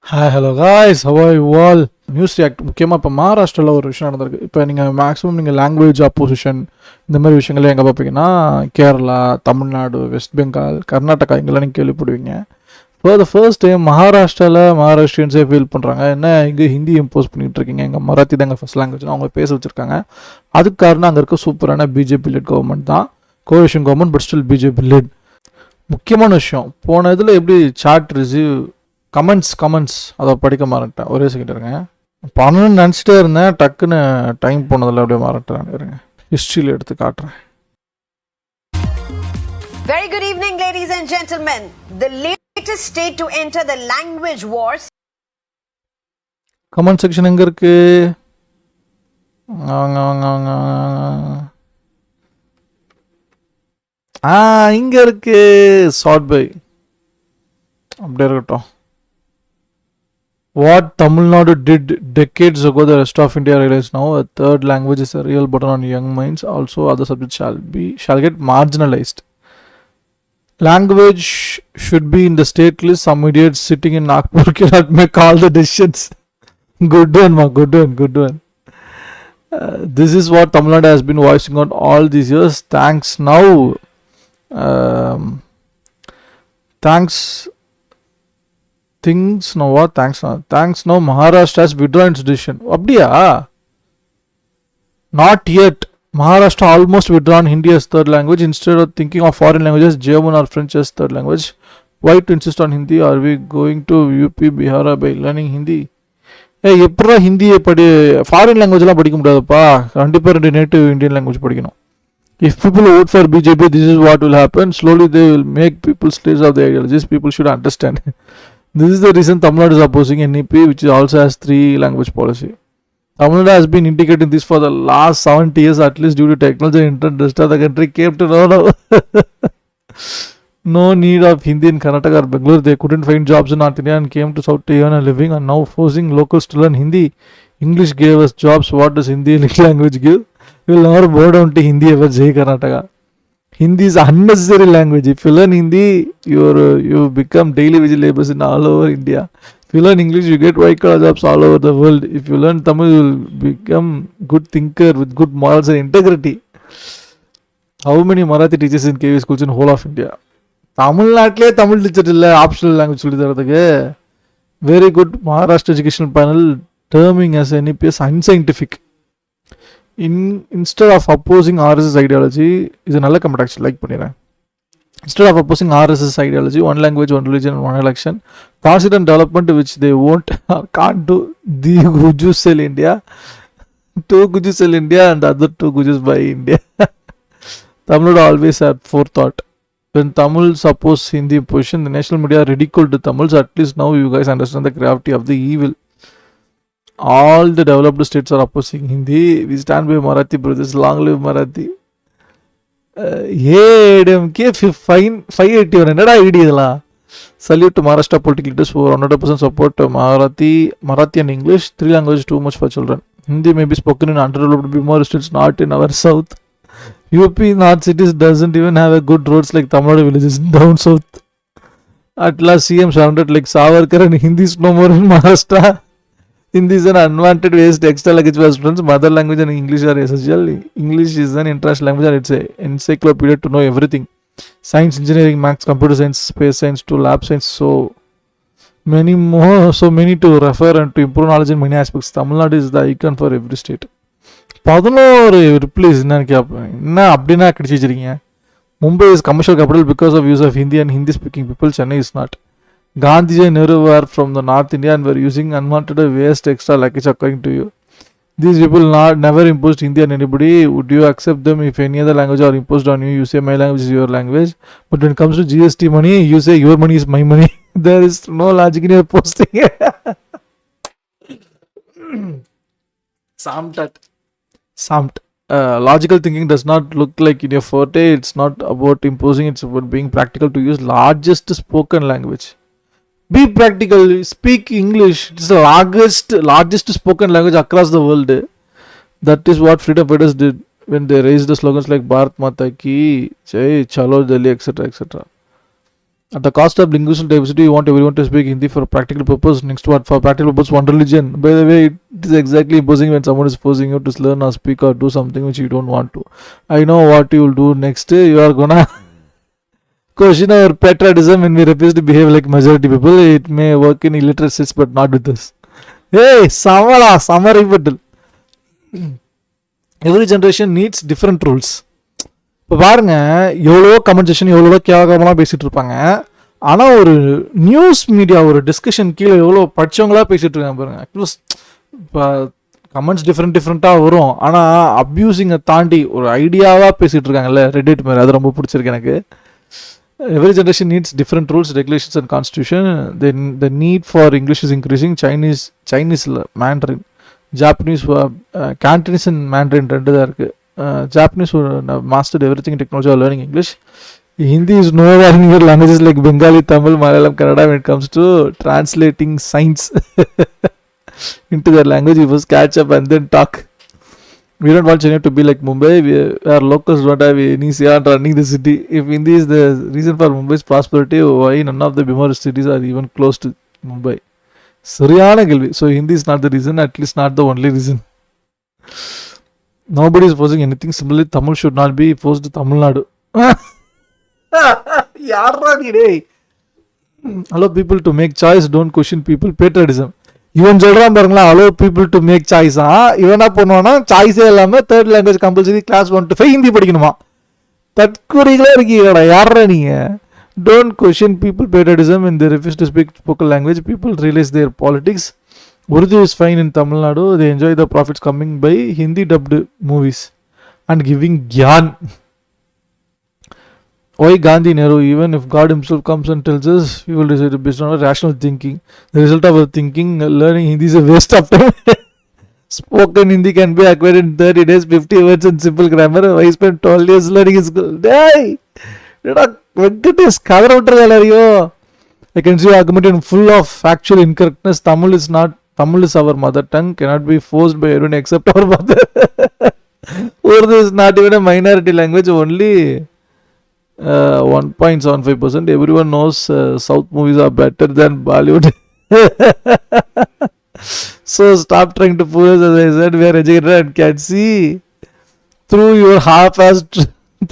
Hi hello guys, how are you all? News react முக்கியமாக இப்போ மகாராஷ்டிராவில் ஒரு விஷயம் நடந்திருக்கு. இப்போ நீங்கள் மேக்ஸிமம் நீங்கள் லாங்குவேஜ் அப்போசிஷன் இந்த மாதிரி விஷயங்களே எங்கே பார்ப்பீங்கன்னா கேரளா, தமிழ்நாடு, வெஸ்ட் பெங்கால், கர்நாடகா இங்கெல்லாம் நீங்கள் கேள்விப்படுவீங்க. ஃபார் த ஃபர்ஸ்ட் டைம் மகாராஷ்டிராவில் மகாராஷ்டிரியன்ஸே ஃபீல் பண்ணுறாங்க, என்ன இங்கே ஹிந்தி இம்போஸ் பண்ணிகிட்டு இருக்கீங்க, எங்கள் மராத்தி தான் எங்கள் ஃபஸ்ட் லாங்குவேஜ் அவங்க பேச வச்சுருக்காங்க. அதுக்கு காரணம் அங்கே இருக்க சூப்பரான பிஜேபி லெட் கவர்மெண்ட் தான், coalition government, but still BJP led. முக்கியமான விஷயம், போன இதில் எப்படி சாட் ரிசீவ் கமெண்ட்ஸ் அதை படிக்க மாறேன்ட்டேன். ஒரே செகண்ட் இருங்க, பண்ணணும்னு நினச்சிட்டே இருந்தேன், டக்குன்னு டைம் போனதில் அப்படியே மாறட்டேன். இருங்க, ஹிஸ்ட்ரியில் எடுத்து காட்டுறேன். Very good evening, ladies and gentlemen. The latest state to enter the language wars. Comment section எங்கே இருக்கு? இங்கே இருக்கு. ஷார்ட் பை அப்படியே இருக்கட்டும். What Tamil Nadu did decades ago, the rest of India realizes now. A third language is a real burden on young minds. Also, other subjects shall get marginalized. Language should be in the state list. Some idiots sitting in Nagpur cannot make all the decisions. Good one, ma. Good one. This is what Tamil Nadu has been voicing out all these years. Thanks now. Thanks now Maharashtra has withdrawn its decision. அப்படியா? Not yet. Maharashtra almost withdrawn Hindi as third language. Instead of thinking of foreign languages, German or French as third language. Why to insist on Hindi? Are we going to UP, Bihar by learning Hindi? எப்படா ஹிந்தியை foreign லாங்குவேஜ்லாம் படிக்க முடியாதுப்பா, கண்டிப்பாக 2 native Indian language படிக்கணும். If people vote for BJP, this is what will happen. Slowly they will make people slaves of the ideologies. People should understand. This is the reason Tamil Nadu is opposing NEP, which also has 3 language policy. Tamil Nadu has been indicating this for the last 70 years, at least due to technology and internet. The rest of the country came to know no need of Hindi in Karnataka or Bangalore. They couldn't find jobs in North India and came to South to earn a living, and now forcing locals to learn Hindi. English gave us jobs. What does Hindi language give? We will never bow down to Hindi ever, Jai Karnataka. Hindi is unnecessary language. If you learn Hindi, you become daily wage laborers in all over India. If you learn English, you get white collar jobs all over the world. If you learn Tamil, you will become good thinker with good morals and integrity. How many Marathi teachers in KV schools in whole of India? தமிழ்நாட்டிலே Tamil teacher இல்லை, optional language சொல்லி தரதுக்கு. Very good Maharashtra educational panel terming as NEPS unscientific. Instead of opposing RSS ideology, இது நல்ல comment actually, like பண்ணிடுறேன். Instead of opposing RSS ideology, one language, one religion, one election, consider development which they won't or can't do. The Gujus sell India, 2 Gujus sell India, and the other 2 Gujus buy India. Tamil always had forethought. When Tamils oppose Hindi position, the national media ridiculed the Tamils. At least now you guys understand the gravity of the evil. All the developed states are opposing Hindi. We stand by Marathi brothers. Long live Marathi. ADMK 581. என்னடா ID இதெல்லாம்? Salute to Maharashtra political leaders who 100% support Marathi and English. 3 languages too much for children. Hindi may be spoken in underdeveloped Bihar states, not in our south. UP North cities doesn't even have a good roads like Tamil Nadu villages down south. At last CM sounded like Savarkar and Hindi is no more in Maharashtra. Hindi is an unwanted waste extra luggage for students. Mother language and English are essential. English is an international language and it's an encyclopedia to know everything. Science, engineering, maths, computer science, space science to lab science, so many to refer and to improve knowledge in many aspects. Tamil Nadu is the icon for every state. 11 replies என்னன்னு கேட்பேன். என்ன அப்படின்னா கிடச்சி வச்சிருக்கீங்க. Mumbai is commercial capital because of use of Hindi and Hindi speaking people. Chennai is not. Gandhiji and Nehru were from the North India and were using unwanted waste extra luggage according to you. These people never imposed Hindi on anybody. Would you accept them if any other language are imposed on you? You say my language is your language. But when it comes to GST money, you say your money is my money. There is no logic in your posting. Samt. Logical thinking does not look like in your forte. It's not about imposing, it's about being practical to use largest spoken language. Be practical, speak English. It's the largest spoken language across the world. That is what freedom fighters did when they raised the slogans like Bharat Mata Ki Jai, Chalo Delhi, etc. At the cost of linguistic diversity, you want everyone to speak Hindi for practical purpose. Next one, for practical purpose, one religion. By the way, it is exactly imposing when someone is forcing you to learn or speak or do something which you don't want to. I know what you will do next. You are gonna question our patriotism when we refuse to behave like majority people. It may work in illiteracies, but not with us. Hey, summary battle. Every generation needs different rules. இப்போ பாருங்க, எவ்வளோ comment section எவ்வளோ கேவலமாக பேசிகிட்டு இருப்பாங்க. ஆனால் ஒரு news media ஒரு டிஸ்கஷன் கீழே எவ்வளோ படித்தவங்களாக பேசிகிட்டு இருக்காங்க பாருங்க. அட்லீஸ்ட் இப்போ கமெண்ட்ஸ் டிஃப்ரெண்ட்டாக வரும், ஆனால் அப்யூஸிங்கை தாண்டி ஒரு ஐடியாவாக பேசிகிட்டு இருக்காங்கல்ல ரெடிட் மாதிரி. அது ரொம்ப பிடிச்சிருக்கு எனக்கு. Every generation needs different rules, regulations and constitution. The need for English is increasing. Chinese Mandarin, Japanese Cantonese and Mandarin ரெண்டு தான் இருக்குது. Japanese who mastered everything in technology are learning English. Hindi is nowhere near languages like Bengali, Tamil, Malayalam, Kannada when it comes to translating science into their language. You must catch up and then talk. We don't want Chennai to be like Mumbai. Our locals don't have any say on running the city. If Hindi is the reason for Mumbai's prosperity, why none of the bigger cities are even close to Mumbai? Suryana Gilvi. So Hindi is not the reason, at least not the only reason. Nobody is forcing anything. Similarly, Tamil should not be forced to Tamil Nadu. Allow people to make choice. Don't question people. Patriotism. இவன் சொல்கிறான் பாருங்களா, allow people to make சாய்ஸா. இவன் என்ன பண்ணுவான்னா, சாய்ஸே இல்லாமல் third language compulsory class 1 to 5 Hindi படிக்கணுமா. தற்கொலைகளே இருக்கீங்களா, யாரா நீங்கள்? Don't question people patriotism in the refuse to speak spoken language. People realise their politics. Urdu is fine in Tamil Nadu. They enjoy the profits coming by Hindi dubbed movies and giving gyan. Why Gandhi, Nehru? Even if God himself comes and tells us, we will decide based on our rational thinking. The result of our thinking, learning Hindi is a waste of time. Spoken Hindi can be acquired in 30 days, 50 words and simple grammar. I spent 12 years learning in school. Hey! Venkatesh, cover out gallerio. I can see argument in full of factual incorrectness. Tamil is our mother tongue, cannot be forced by everyone except our mother. Urdu is not even a minority language, only 1.75%. Everyone knows South movies are better than Bollywood. So stop trying to fool us. As I said, we are educated and can see through your half-assed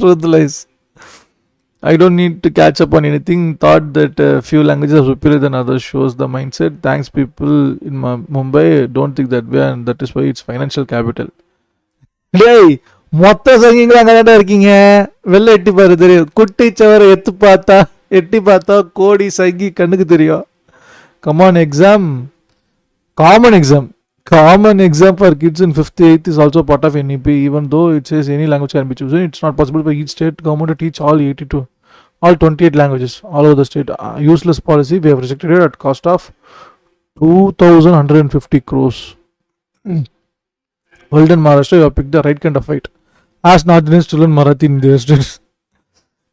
truth lies. I don't need to catch up on anything. Thought that few languages are superior than others shows the mindset. Thanks people in Mumbai don't think that way, and that is why it's financial capital. டேய், மொத்த சங்கிங்களும் அங்கே தான் இருக்கீங்க. வெளில எட்டி பாரு தெரியும். குட்டி சவரை எட்டி பார்த்தா கோடி சங்கி கண்ணுக்கு தெரியும். Come on exam, common exam for kids in 5th 8th is also part of NEP. Even though it says any language can be chosen, it's not possible for each state government to teach all 28 languages all over the state. Useless policy. We have rejected it at cost of 2,150 crores. Well done, Maharashtra. You have picked the right kind of fight. Ask Northerners to learn Marathi in their states.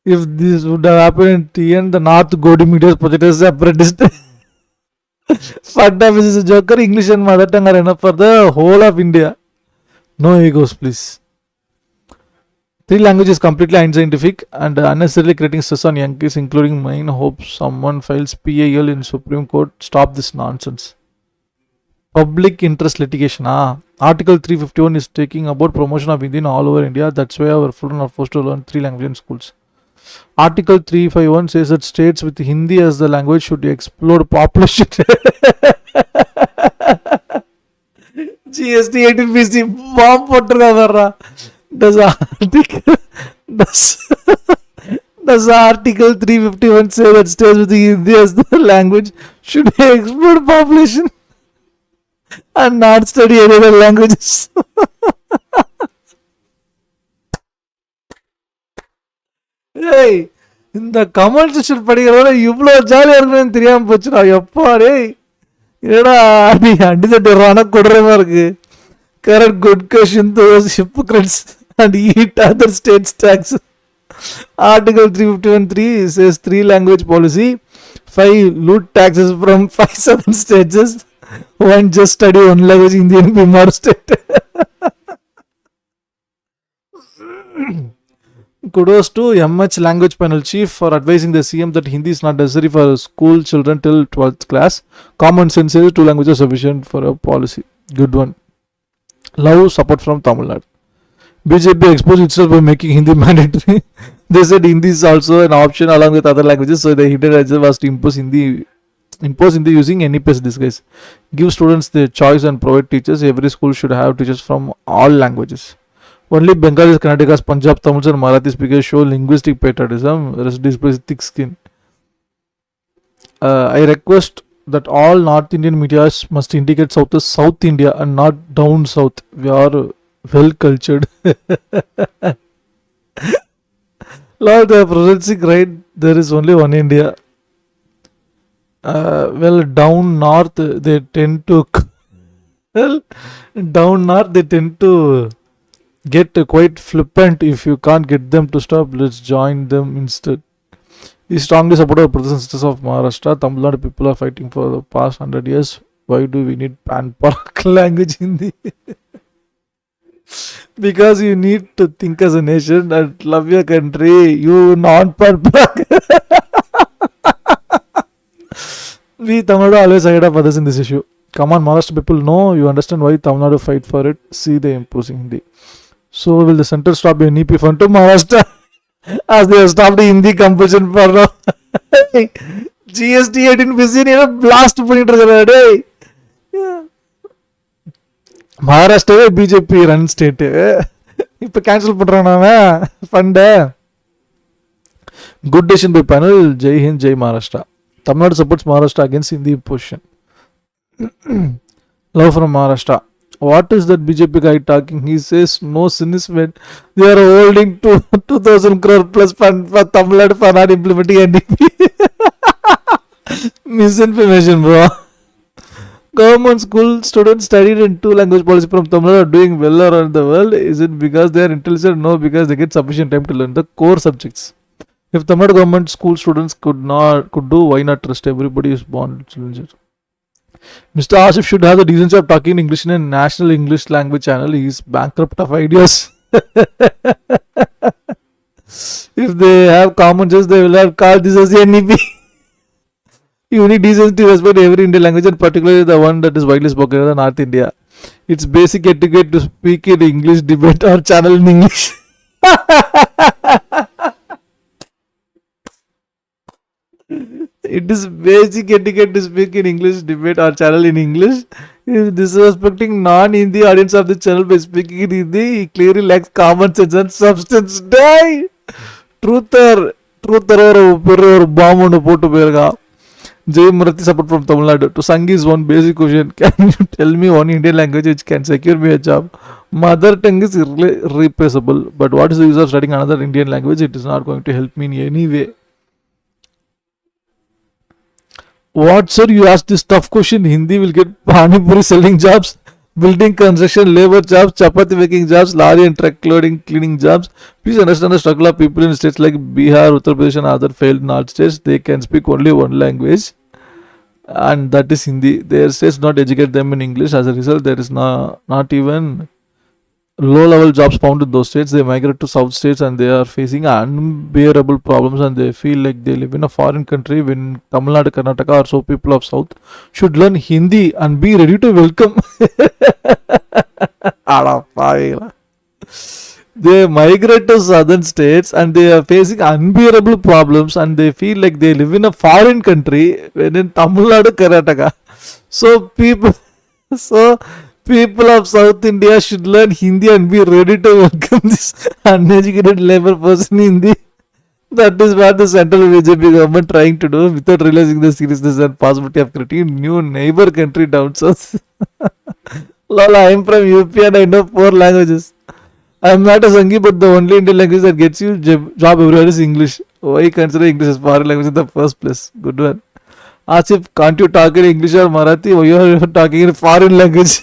If this would have happened in TN, the North Godi Media's project is apprentice. Fact of this is a joker. English and mother tongue are enough for the whole of India. No egos, please. 3 languages completely unscientific and unnecessarily creating stress on young kids, including mine. Hope someone files PIL in Supreme Court. Stop this nonsense. Public interest litigation. Article 351 is taking about promotion of Hindi all over India. That's why our children are forced to learn 3 languages in schools. Article 351 says that states with Hindi as the language should explode population. GST 18BC bomb potrra. Does Article 351 say that states with Hindi as the language should explode population and not study any other languages? Hey, இந்த comment section படிக்கிறத இவ்வளோ ஜாலியாக இருக்குன்னு தெரியாமல் போச்சுடா. எப்பா டேய், ஏடா நீ அடித்தட்டுறான கொடுறமா இருக்கு. Correct, good question. Those hypocrites and eat other states' tax. Article 351(3) says 3 language policy. 5 loot taxes from 5 southern states. 1 just study 1 language, Indian Bimar state. Kudos to MH Language Panel Chief for advising the CM that Hindi is not necessary for school children till 12th class. Common sense says two languages are sufficient for a policy. Good one. Love support from Tamil Nadu. BJP exposed itself by making Hindi mandatory. They said Hindi is also an option along with other languages, so the hidden agenda was to impose Hindi using any place disguise. Give students the choice and provide teachers. Every school should have teachers from all languages. Only Bengalis, Karnatakas, Punjab, Tamils, and Marathi speakers show linguistic patriotism. The rest displays thick skin. I request that all North Indian media must indicate South as South India and not down South. We are well cultured. Lord, they are pronouncing right. There is only one India. Well, down north they tend to. Well, down north they tend to get quite flippant if you can't get them to stop. Let's join them instead. We strongly support our brothers and sisters of Maharashtra. Tamil Nadu people are fighting for the past 100 years. Why do we need pan-parak language Hindi? Because you need to think as a nation and love your country. You non-pan-parak. We Tamil Nadu always ahead of others in this issue. Come on, Maharashtra people, know you understand why Tamil Nadu fight for it. See the imposing Hindi. So will the center stop your NEP fund to Maharashtra as they have stopped the Hindi compulsion for now? GST 18 billion blast பண்ணிட்டு மகாராஷ்டிராவே BJP run state இப்போ cancel பண்றானே fund. Good decision by panel. Jai Hind, Jai Maharashtra. Tamil Nadu supports Maharashtra against Hindi imposition. Love from Maharashtra. What is that BJP guy talking? He says no sin is made. They are holding 2,000 crore plus fund for Tamil Nadu for not implementing NDP. Misinformation, bro. Government school students studied in two language policy from Tamil Nadu are doing well around the world. Is it because they are intelligent? No, because they get sufficient time to learn the core subjects. If Tamil Nadu government school students could do, why not trust everybody is born intelligent? Mr. Asif should have the decency of talking English in a national English language channel. He is bankrupt of ideas. If they have common sense, they will have called this as NEP. You need decency to respect every Indian language, and particularly the one that is widely spoken in the North India. It's basic etiquette to speak in English debate or channel in English. It is basic etiquette to speak in English debate or channel in English. If disrespecting non-Hindi audience of the channel by speaking in Hindi, he clearly lacks common sense and substance. Die! Truther ஒரு bomb ஒன்று போட்டு போயிருக்கா. Jai Marathi support from Tamil Nadu. To Sangi's one basic question. Can you tell me one Indian language which can secure me a job? Mother tongue is irreplaceable. But what is the use of studying another Indian language? It is not going to help me in any way. What, sir? You asked this tough question. Hindi will get Pani Puri selling jobs, building construction labor jobs, chapati making jobs, lorry and truck loading cleaning jobs. Please understand the struggle of people in states like Bihar, Uttar Pradesh and other failed north states. They can speak only one language, and that is Hindi. Their states not educate them in English. As a result, there is not even low-level jobs found in those states. They migrate to south states and they are facing unbearable problems, and they feel like they live in a foreign country. When Tamil Nadu, Karnataka or so people of south should learn Hindi and be ready to welcome. They migrate to southern states and they are facing unbearable problems, and they feel like they live in a foreign country when in Tamil Nadu, Karnataka. So people of South India should learn Hindi and be ready to welcome this uneducated labor person in Hindi. That is what the central BJP government trying to do without realizing the seriousness and possibility of creating a new neighbor country down south. Lol, I am from UP and I know 4 languages. I am not a Sangi, but the only Indian language that gets you job everywhere is English. Why consider English as foreign language in the first place? Good one. Asif, can't you talk in English or Marathi? Why you are talking in foreign language?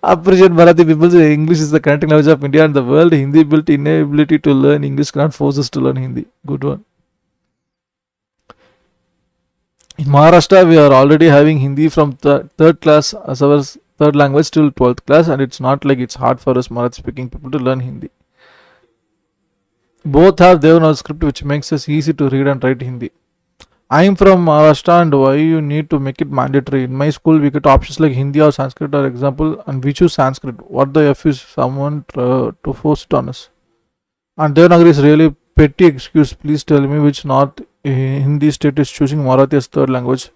Appreciate Marathi people say English is the connecting language of India and the world. Hindi built inability to learn English cannot force us to learn Hindi. Good one. In Maharashtra, we are already having Hindi from third class as our third language till 12th class, and it's not like it's hard for us Marathi speaking people to learn Hindi. Both have Devanagari script which makes us easy to read and write Hindi. I am from Maharashtra and why you need to make it mandatory? In my school we get options like Hindi or Sanskrit or example and we choose Sanskrit. What the F is someone to force it on us? And Devanagari is really petty excuse. Please tell me which North Hindi state is choosing Marathi as third language.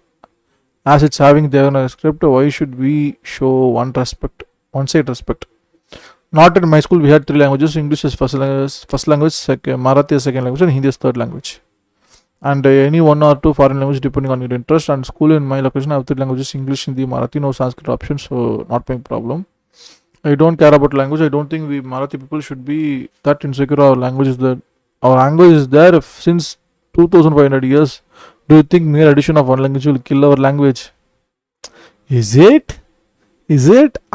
As it's having Devanagari script, why should we show one side respect? Not in my school we had three languages. English is first language, Marathi is second language and Hindi is third language. And any one or two foreign language depending on your interest. And school in my location I have three languages: English, Hindi, Marathi. No Sanskrit option, so not my problem. I don't care about language. I don't think we Marathi people should be that insecure. Our language is there since 2500 years. Do you think mere addition of one language will kill our language? Is it?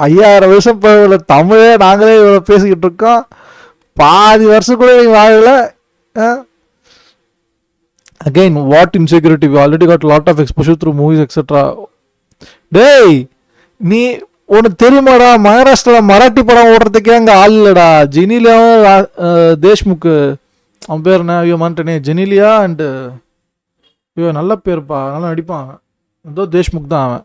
ஐயாயிரம் வருஷம் இப்போ தமிழே நாங்களே இவ்வளோ பேசிக்கிட்டு இருக்கோம். பாதி வருஷம் கூட நீங்கள் வாழல. Again, what insecurity? We already got a lot of exposure through movies, etc. டேய் நீ உனக்கு தெரியுமாடா, மகாராஷ்டிராவில் மராட்டி படம் ஓடுறதுக்கே அங்கே ஆள் இல்லைடா. ஜெனிலியாவும் தேஷ்முக்கு அவன் பேர் என்ன ஐயோ மாட்டேனே, ஜெனிலியா அண்டு ஐயோ நல்ல பேர்ப்பா, நல்லா நடிப்பான், ஏதோ தேஷ்முக் தான் அவன்.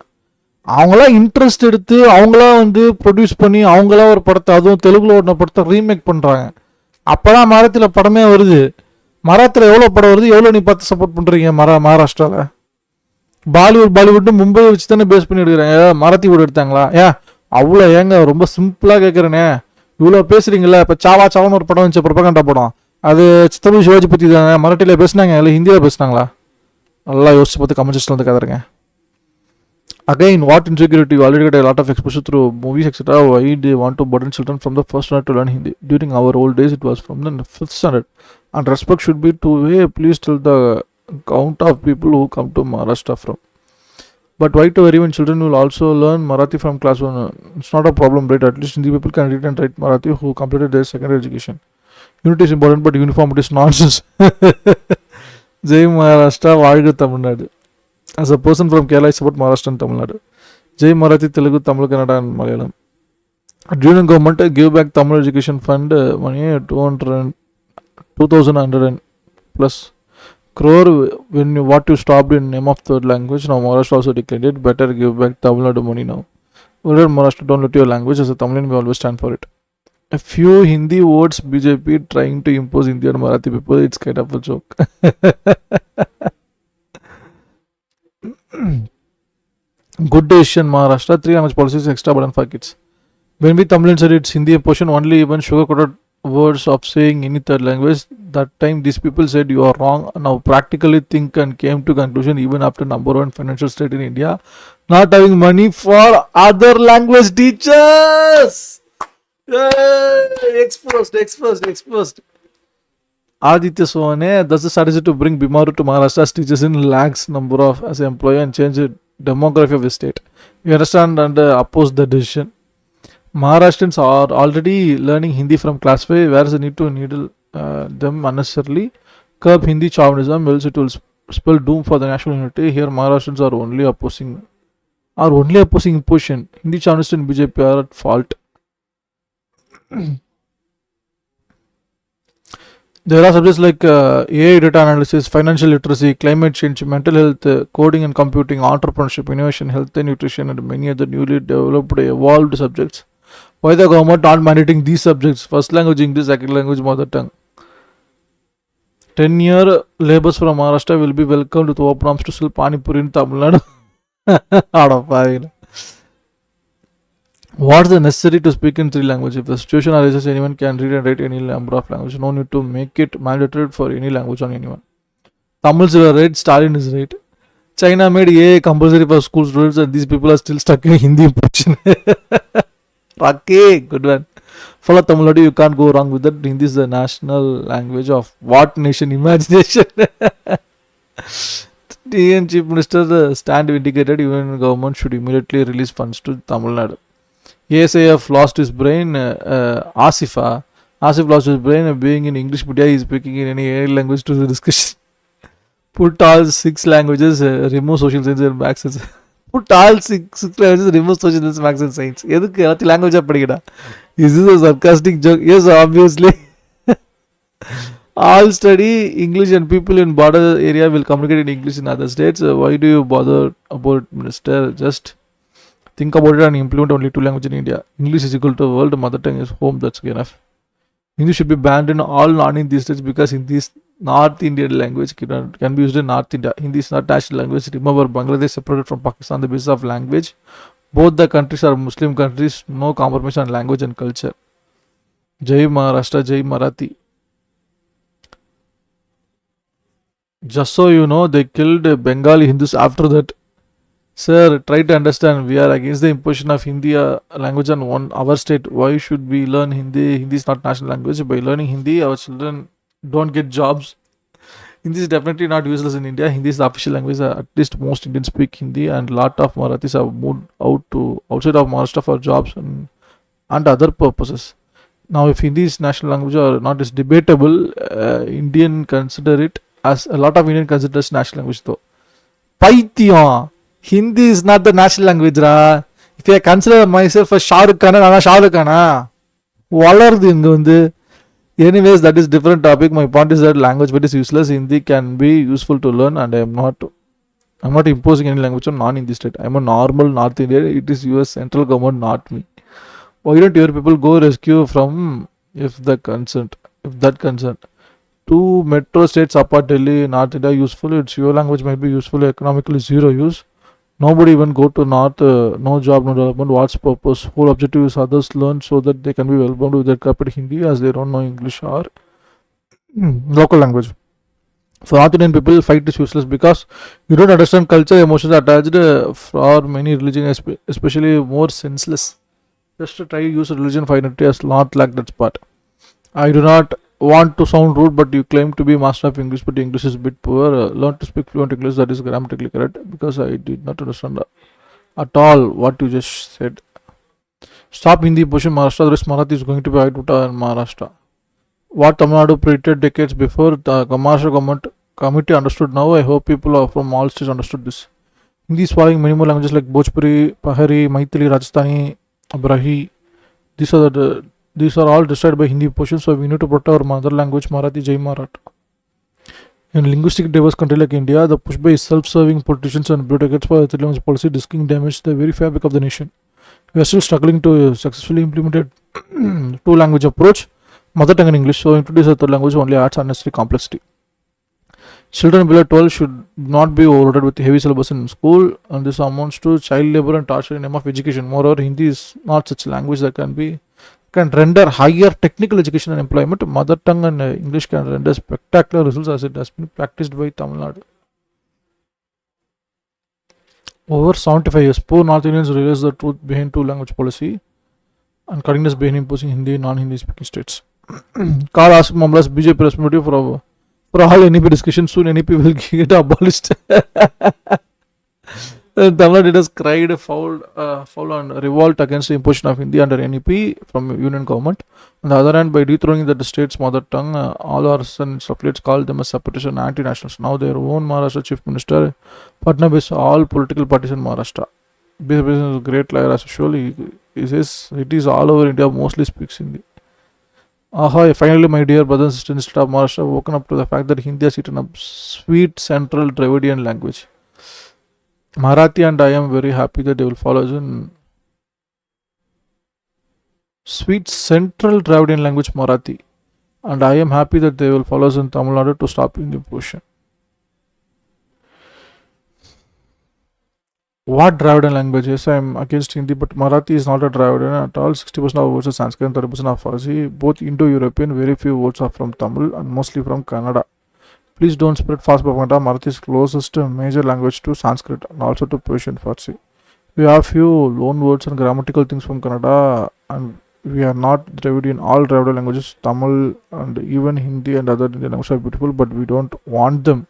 அவங்களாம் இன்ட்ரெஸ்ட் எடுத்து அவங்களாம் வந்து ப்ரொடியூஸ் பண்ணி அவங்களாம் ஒரு படத்தை, அதுவும் தெலுங்குல ஓடின படத்தை ரீமேக் பண்ணுறாங்க. அப்போ தான் மராத்தியில் படமே வருது. மராத்தியில் எவ்வளோ படம் வருது, எவ்வளோ நீ பார்த்து சப்போர்ட் பண்ணுறீங்க மகாராஷ்டிராவில்? பாலிவுட்டு மும்பை வச்சு தானே பேஸ் பண்ணி எடுக்கிறேன். மராத்தி வீடு எடுத்தாங்களா? அவ்வளோ ஏங்க ரொம்ப சிம்பிளாக கேட்குறேனே, இவ்வளோ பேசுகிறீங்களா? இப்போ சாவான்னு ஒரு படம் வந்துச்சு, ப்ரொபகண்டா படம், அது சித்தம்பி சிவாஜி பற்றி தானே. மராட்டியில் பேசினாங்க இல்லை ஹிந்தியில் பேசினாங்களா? நல்லா யோசிச்சு பார்த்து கமெண்ட் செக்ஷனில் வந்து கதறங்க. Again, what insecurity? You already got a lot of exposure through movies, etc. Why do you want to burden children from the first standard to learn Hindi? During our old days, it was from the 5th standard. And respect should be two-way. Please tell the count of people who come to Maharashtra from. But why to everyone? Children will also learn Marathi from class 1. It's not a problem, right? At least Hindi people can read and write Marathi who completed their secondary education. Unity is important, but uniformity is nonsense. Jai Maharashtra, Vazhga Tamil Nadu. As a person from Kerala, I support Maharashtra and Tamil Nadu. Jai Marathi, Telugu, Tamil, Kannada and Malayalam. Union government give back Tamil education fund money 2,100 plus crore when what you stopped in name of third language. Now Maharashtra also declared it. Better give back Tamil Nadu money now. Whether Maharashtra don't let your language, as a Tamilian we always stand for it. A few Hindi words BJP trying to impose Hindi on Marathi people, it's kind of a joke. Good decision Maharashtra. 3 language policies extra burden for kids. When we Tamilians said it's Hindi Imposition, only even sugar-coated words of saying any third language. That time these people said you are wrong. Now practically think and came to conclusion even after number 1 financial state in India not having money for other language teachers. Yay! Exposed. Aditya Sone, thus the strategy to bring Bimaru to Maharashtra as teachers in lakhs number of as an employee and change the demography of the state. We understand and oppose the decision. Maharashtrians are already learning Hindi from class 5. Where is the need to needle them unnecessarily? Curb Hindi chauvinism, else it will spell doom for the national unity. Here Maharashtrians are only opposing imposition. Hindi chauvinists and BJP are at fault. There are subjects like AI data analysis, financial literacy, climate change, mental health, coding and computing, entrepreneurship, innovation, health and nutrition, and many other newly developed, evolved subjects. Why the government not mandating these subjects? First language English, second language mother tongue. 10-year labours from Maharashtra will be welcomed with open arms to sell Pani Puri in Tamil Nadu. Out of fire. What is the necessary to speak in 3 languages? If the situation arises, anyone can read and write any number of languages. No need to make it mandatory for any language on anyone. Tamils were right, Stalin is right. China made AI compulsory for school students and these people are still stuck in Hindi imposition. Okay, good one. Follow Tamil Nadu, you can't go wrong with that. Hindi is the national language of what nation? Imagination. TN Chief Minister stand indicated even government should immediately release funds to Tamil Nadu. ASIF lost his brain. Asif lost his brain. Being in English media, he is speaking in any language to the discussion. Put all 6 languages, remove social science and maths. Put all 6 languages, remove social science, maths and science. எதுக்கு எல்லாத்தையும் லாங்குவேஜாக படிக்கடா? Is this a sarcastic joke? Yes, obviously. All study English and people in border area will communicate in English in other states. Why do you bother about it, minister? Just think about it and implement only two languages in India. English is equal to world, mother tongue is home, that's enough. English should be banned in all non-Hindi states because Hindi is North Indian language, can be used in North India. Hindi is not national language. Remember, Bangladesh separated from Pakistan on the basis of language. Both the countries are Muslim countries, no compromise on language and culture. Jai Maharashtra, Jai Marathi. Just so you know, they killed Bengali Hindus after that. Sir, try to understand. We are against the imposition of Hindi language on our state. Why should we learn Hindi? Hindi is not national language. By learning Hindi, our children don't get jobs. Hindi is definitely not useless in India. Hindi is the official language. At least most Indians speak Hindi, and lot of Marathis have moved out to outside of Maharashtra for jobs and other purposes. Now, if Hindi is national language or not is debatable. Indian consider it as a lot of Indian considers national language though. Paithyam. Hindi is not the national language, ra. If I consider myself a Shah Rukh Khan, I'm Shah Rukh Khan. Anyways, that is different topic. My point is that language but is useless. Hindi can be useful to learn, and I'm not imposing any language on non-Hindi state. I'm a normal North Indian. It is US central government, not me. Why don't your people go rescue from if that concerned? Two metro states apart Delhi, North India useful. Its your language might be useful. Economically zero use. Nobody even go to North. No job, no development. What's purpose? Whole objective is others learn so that they can be well bound with their corporate Hindi as they don't know English or local language. For North Indian people, fight is useless because you don't understand culture, emotions attached for many religions, especially more senseless. Just to try to use religion for identity as not like that part. I do not want to sound rude, but you claim to be master of English, but English is a bit poor. Learn to speak fluent English, that is grammatically correct, because I did not understand at all what you just said. Stop Hindi pushing Maharashtra, the rest Marathi is going to be Aituta in Maharashtra. What Tamil Nadu predicted decades before, the Maharashtra government committee understood now. I hope people from all states understood this. Hindi is following many more languages like Bhojpuri, Pahari, Maithili, Rajasthani, Brahi. These are all decided by Hindi portions, so we need to protect our mother language, Marathi, Jai Maratha. In linguistic diverse country like India, the push by self-serving politicians and bureaucrats for the language policy risking damage the very fabric of the nation. We are still struggling to successfully implement a two-language approach, mother tongue and English, so introduce a third language only adds unnecessary complexity. Children below 12 should not be overloaded with heavy syllabus in school, and this amounts to child labor and torture in the name of education. Moreover, Hindi is not such a language that can render higher technical education and employment. Mother tongue and English can render spectacular results as it has been practiced by Tamil Nadu. Over 75 years, poor North Indians realize the truth behind two language policy and cuttingness behind imposing Hindi in non-Hindi speaking states. Carl asked Mamla's BJP responsibility for all NEP discussion. Soon NEP will get abolished. Tamil Nadu cried foul and revolt against the imposition of Hindi under NEP from Union government. On the other hand, by dethroning the state's mother tongue, all our affiliates called them as separatist and anti-nationals. Now their own Maharashtra chief minister partner with all political parties in Maharashtra. This is a great liar as usual. He says it is all over India, mostly speaks Hindi. Aha, finally, my dear brothers and sisters, instead of Maharashtra, woken up to the fact that Hindi has eaten up sweet central Dravidian language. Marathi, and I am very happy that they will follow us in sweet central Dravidian language Marathi, and I am happy that they will follow us in Tamil Nadu to stop Hindi imposition. What Dravidian language? Yes, I am against Hindi, but Marathi is not a Dravidian at all. 60% of words are Sanskrit and 30% are Farsi. Both Indo-European, very few words are from Tamil and mostly from Kannada. Please don't spread false propaganda. Marathi is closest major language to Sanskrit and also to Persian Farsi. We have few loan words and grammatical things from Kannada, and we are not Dravidian. All Dravidian languages, Tamil and even Hindi and other Indian languages are beautiful, but we don't want them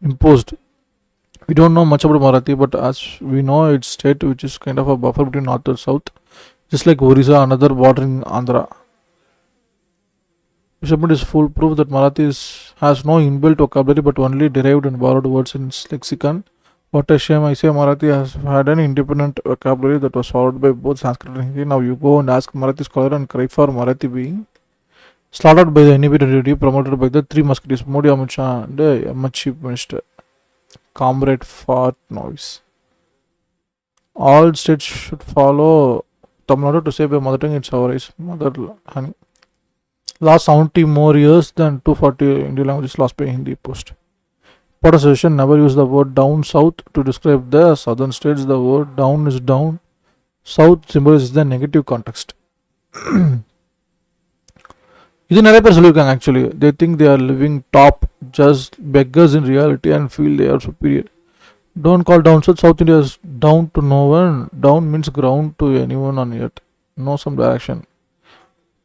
imposed. We don't know much about Marathi, but as we know, it's state which is kind of a buffer between north and south, just like Orissa, another bordering Andhra. This statement is foolproof that Marathi has no inbuilt vocabulary but only derived and borrowed words in its lexicon. What a shame. I say Marathi has had an independent vocabulary that was followed by both Sanskrit and Hindi. Now you go and ask Marathi scholar and cry for Marathi being Slaughtered by the enemy to promoted by the three musketeers, Modi, Amit Shah, and the Chief Minister. Comrade fart noise. All states should follow Tamil Nadu to save their mother tongue. It's our race, mother honey. Last 70 more years than 240 Indian languages lost by Hindi post. Pot Association never use the word down south to describe the southern states. The word down is down. South symbolizes the negative context. இது நிறைய பேர் சொல்லியிருக்காங்க actually. They think they are living top, just beggars in reality and feel they are superior. Don't call down south. South India is down to no one. Down means ground to anyone on earth. Know some direction.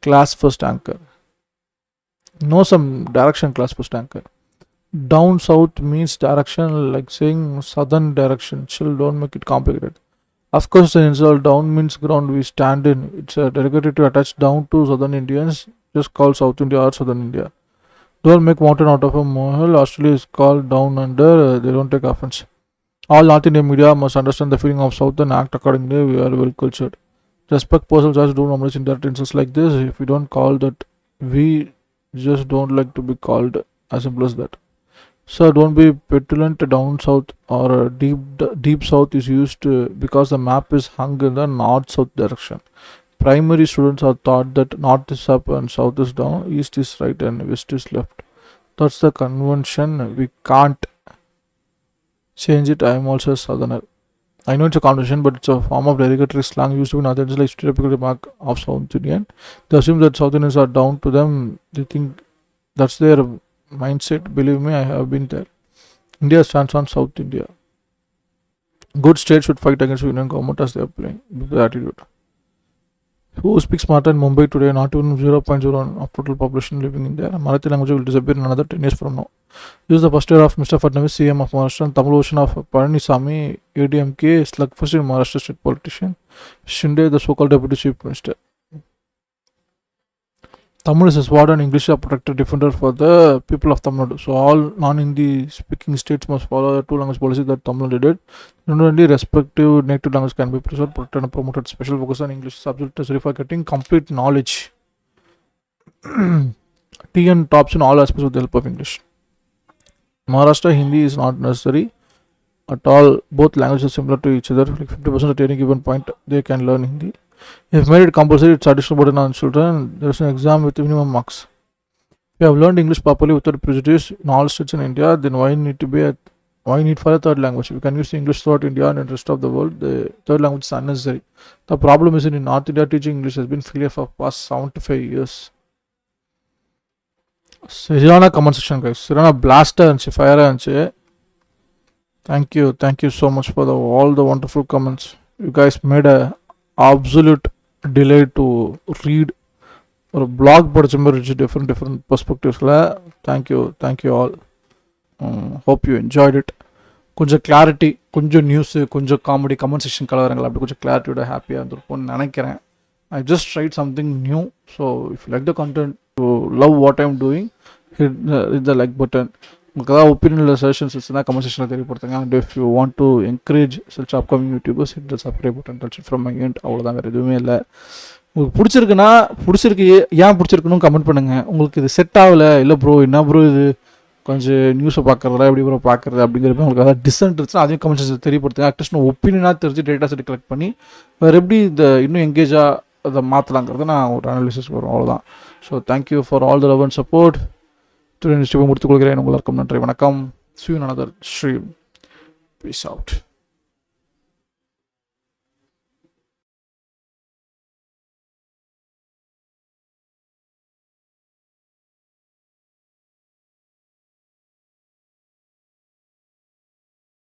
Class first anchor. Know some direction, class first anchor. Down south means direction, like saying southern direction. Chill, don't make it complicated. Of course, the insult down means ground we stand in. It's a derogatory attached down to southern Indians. Just call South India or southern India. Don't make mountain out of a molehill. Australia is called down under. They don't take offense. All North Indian media must understand the feeling of South and act accordingly. We are well cultured. Respect personal choice. Don't normalize indirect insults like this. If we don't call that, we just don't like to be called. As simple as that. So don't be petulant. Down south or deep south is used because the map is hung in the north-south direction. Primary students are taught that north is up and south is down, east is right and west is left. That's the convention. We can't change it. I am also a southerner. I know it's a convention, but it's a form of derogatory slang used to be others, like stereotypical remark of South Indian. They assume that South Indians are down to them. They think that's their mindset. Believe me, I have been there. India stands on South India. Good states should fight against Union government as they are playing with the attitude. Who speaks Marathi in Mumbai today? Not even 0.01 of total population living in there. Marathi language will disappear in another 10 years from now. This is the first year of Mr. Fadnavis, CM of Maharashtra, and Tamil version of Palanisamy, ADMK, slugfest in Maharashtra state politician. Shinde, the so-called deputy chief minister. Tamil is a sword and English is a protected defender for the people of Tamil Nadu. So all non-Hindi speaking states must follow the two language policy that Tamil Nadu did. Not only respective native language can be preserved, protected and promoted. Special focus on English is absolute necessary for getting complete knowledge. TN tops in all aspects with the help of English. Maharashtra Hindi is not necessary at all. Both languages are similar to each other. Like 50% at any given point they can learn Hindi. If made it compulsory, it's additional burden on children. There is an exam with minimum marks. If you have learned English properly without prejudice in all states in India, then why need for a third language? We can use English throughout India and the rest of the world. The third language is unnecessary. The problem is in North India, teaching English has been failure for past 75 years. Sirana comment section, guys. Sirana blaster and fire and thank you so much for all the wonderful comments. You guys made a absolute delay to read or blog படிச்ச மாதிரி different perspectivesல. Thank you all. Hope you enjoyed it. கொஞ்சம் clarity, கொஞ்சம் news, கொஞ்சம் comedy, comment section கலவரங்கள் அப்படி கொஞ்சம் கிளாரிட்டியோட ஹாப்பியாக இருந்திருப்போம்னு நினைக்கிறேன். I just tried something new. So if you like the content, you love what I'm doing, hit the like button. உங்களுக்கு ஏதாவது ஒப்பீனியனில் சஜஷன்ஸ் இருந்துச்சுன்னா கமெண்ட் செக்ஷனில் தெரியப்படுத்துங்க. And if you want to encourage such upcoming YouTubers, hit the subscribe button. Touch it from my end. அவ்வளோதான், வேறு எதுவுமே இல்லை. உங்களுக்கு பிடிச்சிருக்கு ஏன் பிடிச்சிருக்குன்னு கமெண்ட் பண்ணுங்கள். உங்களுக்கு இது செட் ஆகலை, இல்லை ப்ரோ என்ன ப்ரோ இது கொஞ்சம் நியூஸை பார்க்குறதா எப்படி ப்ரோ பார்க்குறது அப்படிங்கிறப்ப உங்களுக்கு அதாவது டிசன்ட் இருந்துச்சுன்னா அதையும் கமெண்ட் செக்ஷன் தெரியப்படுத்துங்க. அட்லீஸ்ட் ஒப்பீனியனாக தெரிஞ்சு டேட்டா செட் கலெக்ட் பண்ணி வேறு எப்படி இந்த இன்னும் எங்கேஜாக அதை மாற்றலாங்கிறத நான் ஒரு அனாலிசிஸ் வரும். அவ்வளோதான். So thank you for all the love and support. முடித்துக் கொள்கிறேன். உங்களுக்கும் நன்றி, வணக்கம். See you in another stream. Peace out.